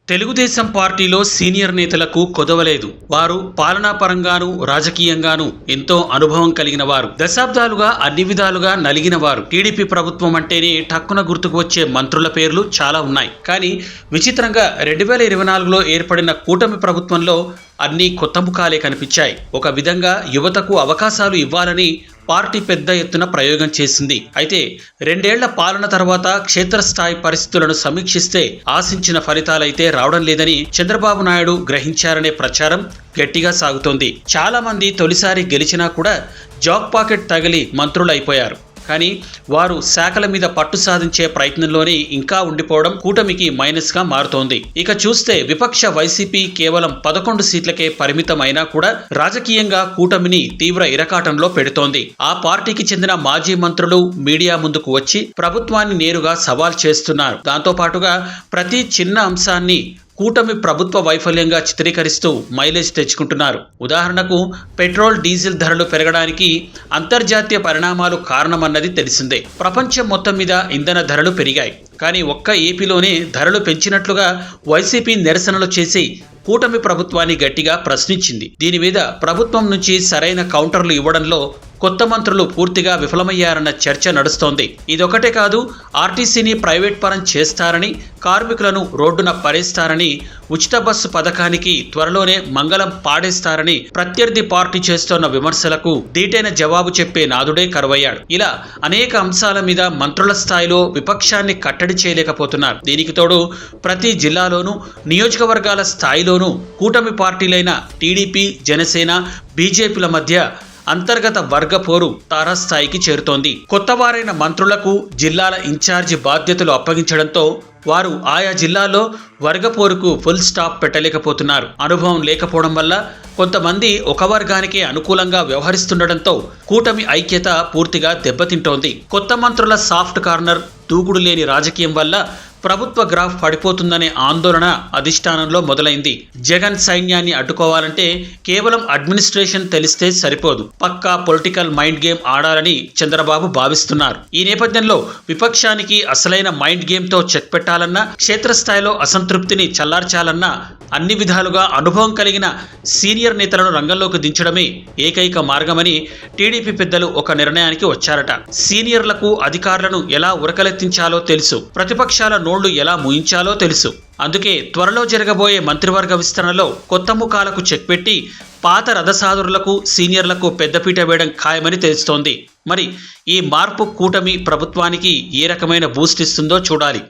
తెలుగుదేశం పార్టీలో సీనియర్ నేతలకు కొదవలేదు. వారు పాలనా పరంగాను రాజకీయంగాను ఎంతో అనుభవం కలిగిన వారు. దశాబ్దాలుగా అన్ని విధాలుగా నలిగిన వారు. టీడీపీ ప్రభుత్వం అంటేనే టక్కున గుర్తుకు వచ్చే మంత్రుల పేర్లు చాలా ఉన్నాయి. కానీ విచిత్రంగా 2024లో ఏర్పడిన కూటమి ప్రభుత్వంలో అన్ని కొత్త ముఖాలే కనిపించాయి. ఒక విధంగా యువతకు అవకాశాలు ఇవ్వాలని పార్టీ పెద్ద ఎత్తున ప్రయోగం చేసింది. అయితే 2 ఏళ్ల పాలన తర్వాత క్షేత్రస్థాయి పరిస్థితులను సమీక్షిస్తే ఆశించిన ఫలితాలైతే రావడం లేదని చంద్రబాబు నాయుడు గ్రహించారనే ప్రచారం గట్టిగా సాగుతోంది. చాలా మంది తొలిసారి గెలిచినా కూడా జాక్ పాకెట్ తగిలి మంత్రులైపోయారు. కానీ వారు శాఖల మీద పట్టు సాధించే ప్రయత్నంలోనే ఇంకా ఉండిపోవడం కూటమికి మైనస్ గా మారుతోంది. ఇక చూస్తే విపక్ష వైసీపీ కేవలం 11 సీట్లకే పరిమితం అయినా కూడా రాజకీయంగా కూటమిని తీవ్ర ఇరకాటంలో పెడుతోంది. ఆ పార్టీకి చెందిన మాజీ మంత్రులు మీడియా ముందుకు వచ్చి ప్రభుత్వాన్ని నేరుగా సవాల్ చేస్తున్నారు. దాంతో పాటుగా ప్రతి చిన్న అంశాన్ని కూటమి ప్రభుత్వ వైఫల్యంగా చిత్రీకరిస్తూ మైలేజ్ తెచ్చుకుంటున్నారు. ఉదాహరణకు పెట్రోల్ డీజిల్ ధరలు పెరగడానికి అంతర్జాతీయ పరిణామాలు కారణమన్నది తెలిసిందే. ప్రపంచం మొత్తం మీద ఇంధన ధరలు పెరిగాయి. కానీ ఒక్క ఏపీలోనే ధరలు పెంచినట్లుగా వైసీపీ నిరసనలు చేసి కూటమి ప్రభుత్వాన్ని గట్టిగా ప్రశ్నించింది. దీని మీద ప్రభుత్వం నుంచి సరైన కౌంటర్లు ఇవ్వడంలో కొత్త మంత్రులు పూర్తిగా విఫలమయ్యారన్న చర్చ నడుస్తోంది. ఇదొకటే కాదు, ఆర్టీసీని ప్రైవేట్ పరం చేస్తారని, కార్మికులను రోడ్డున పడేస్తారని, ఉచిత బస్సు పథకానికి త్వరలోనే మంగళం పాడేస్తారని ప్రత్యర్థి పార్టీ చేస్తోన్న విమర్శలకు దీటైన జవాబు చెప్పే నాదుడే కరువయ్యాడు. ఇలా అనేక అంశాల మీద మంత్రుల స్థాయిలో విపక్షాన్ని కట్టడి చేయలేకపోతున్నారు. దీనికి తోడు ప్రతి జిల్లాలోనూ నియోజకవర్గాల స్థాయిలోనూ కూటమి పార్టీలైన టీడీపీ, జనసేన, బీజేపీల మధ్య అంతర్గత వర్గ పోరు తారాస్థాయికి చేరుతోంది. కొత్తవారైన మంత్రులకు జిల్లాల ఇన్ఛార్జి బాధ్యతలు అప్పగించడంతో వారు ఆయా జిల్లాల్లో వర్గపోరుకు ఫుల్ స్టాప్ పెట్టలేకపోతున్నారు. అనుభవం లేకపోవడం వల్ల కొంతమంది ఒక వర్గానికే అనుకూలంగా వ్యవహరిస్తుండటంతో కూటమి ఐక్యత పూర్తిగా దెబ్బతింటోంది. కొత్త మంత్రుల సాఫ్ట్ కార్నర్, దూకుడు లేని రాజకీయం వల్ల ప్రభుత్వ గ్రాఫ్ పడిపోతుందనే ఆందోళన అధిష్టానంలో మొదలైంది. జగన్ సైన్యాన్ని అడ్డుకోవాలంటే కేవలం అడ్మినిస్ట్రేషన్ తెలిస్తే సరిపోదు, పక్కా పొలిటికల్ మైండ్ గేమ్ ఆడాలని చంద్రబాబు భావిస్తున్నారు. ఈ నేపథ్యంలో విపక్షానికి అసలైన మైండ్ గేమ్ తో చెక్ పెట్టాలన్నా, క్షేత్రస్థాయిలో అసంతృప్తిని చల్లార్చాలన్నా అన్ని విధాలుగా అనుభవం కలిగిన సీనియర్ నేతలను రంగంలోకి దించడమే ఏకైక మార్గమని టీడీపీ పెద్దలు ఒక నిర్ణయానికి వచ్చారట. సీనియర్లకు అధికారులను ఎలా ఉరకలెత్తించాలో తెలుసు, ప్రతిపక్షాల నోళ్లు ఎలా ముయించాలో తెలుసు. అందుకే త్వరలో జరగబోయే మంత్రివర్గ విస్తరణలో కొత్త ముఖాలకు చెక్ పెట్టి పాత రథసాదురులకు, సీనియర్లకు పెద్దపీట వేయడం ఖాయమని తెలుస్తోంది. మరి ఈ మార్పు కూటమి ప్రభుత్వానికి ఏ రకమైన బూస్ట్ ఇస్తుందో చూడాలి.